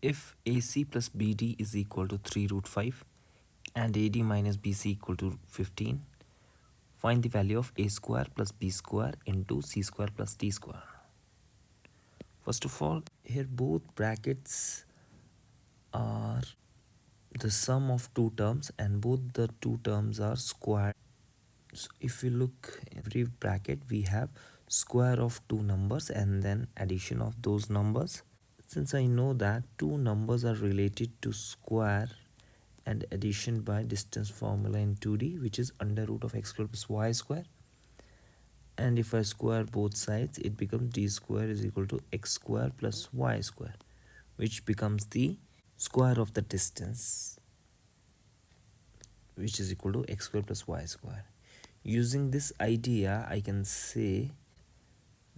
If AC plus BD is equal to 3 root 5 and AD minus BC equal to 15, find the value of A square plus B square into C square plus D square. First of all, here both brackets are the sum of two terms and both the two terms are squared. So if we look in every bracket, we have square of two numbers and then addition of those numbers. Since I know that two numbers are related to square and addition by distance formula in 2D, which is under root of x square plus y square, and if I square both sides, it becomes d square is equal to x square plus y square, which becomes the square of the distance, which is equal to x square plus y square. Using this idea, I can say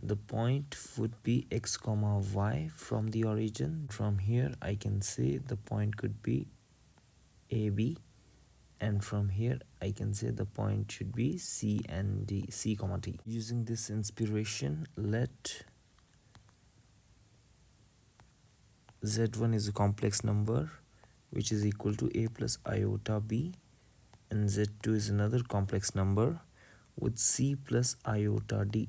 the point would be x comma y from the origin. From here I can say the point could be AB, and from here I can say the point should be C and D, C comma D. Using this inspiration, let Z1 is a complex number which is equal to A plus iota B, and Z2 is another complex number with C plus iota D.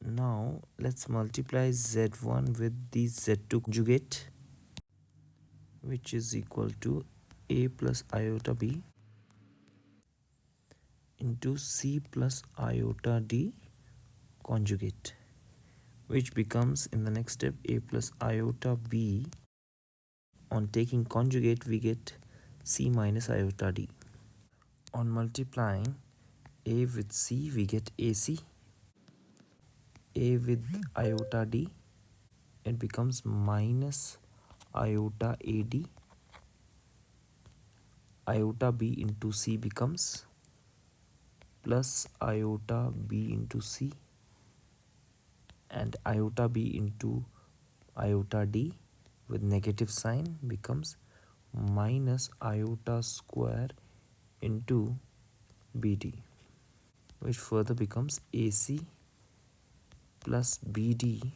Now let's multiply Z1 with the Z2 conjugate, which is equal to A plus iota B into C plus iota D conjugate, which becomes in the next step A plus iota B. On taking conjugate, we get C minus iota D. On multiplying A with C, we get AC. A with iota D, it becomes minus iota AD. Iota B into C becomes plus iota B into C, and iota B into iota D with negative sign becomes minus iota square into BD, which further becomes AC plus BD,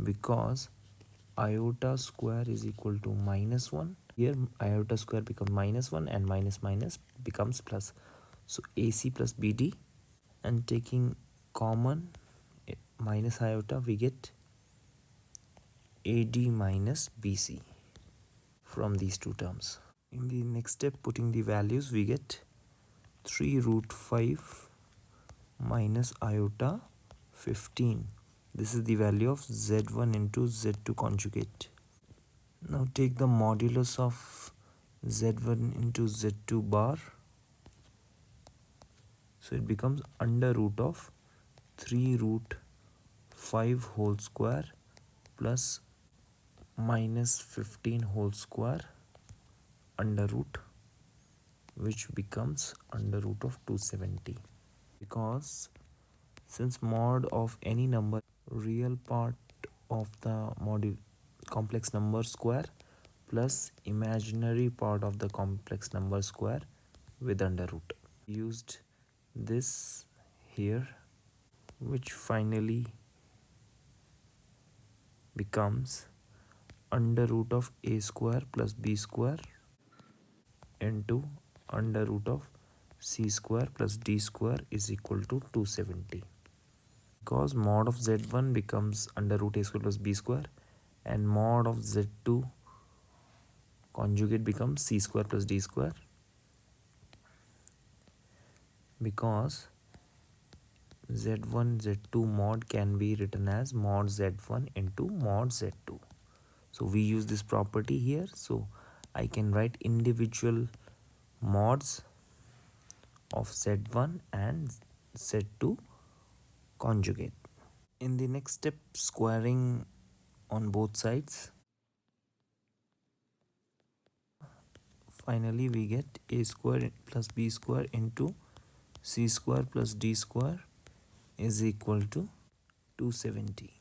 because iota square is equal to minus 1. Here iota square becomes minus 1 and minus minus becomes plus. So AC plus BD, and taking common minus iota, we get AD minus BC from these two terms. In the next step, putting the values, we get 3 root 5 minus iota 15. This is the value of Z1 into Z2 conjugate. Now take the modulus of Z1 into Z2 bar. So it becomes under root of 3 root 5 whole square plus minus 15 whole square under root, which becomes under root of 270. Because since mod of any number, real part of the module complex number square plus imaginary part of the complex number square with under root. Used this here, which finally becomes under root of A square plus B square into under root of C square plus D square is equal to 270. Because mod of Z1 becomes under root A square plus B square, and mod of Z2 conjugate becomes C square plus D square, because Z1 Z2 mod can be written as mod Z1 into mod Z2. So we use this property here, so I can write individual mods of Z1 and Z2 conjugate. In the next step, squaring on both sides, finally we get A square plus B square into C square plus D square is equal to 270.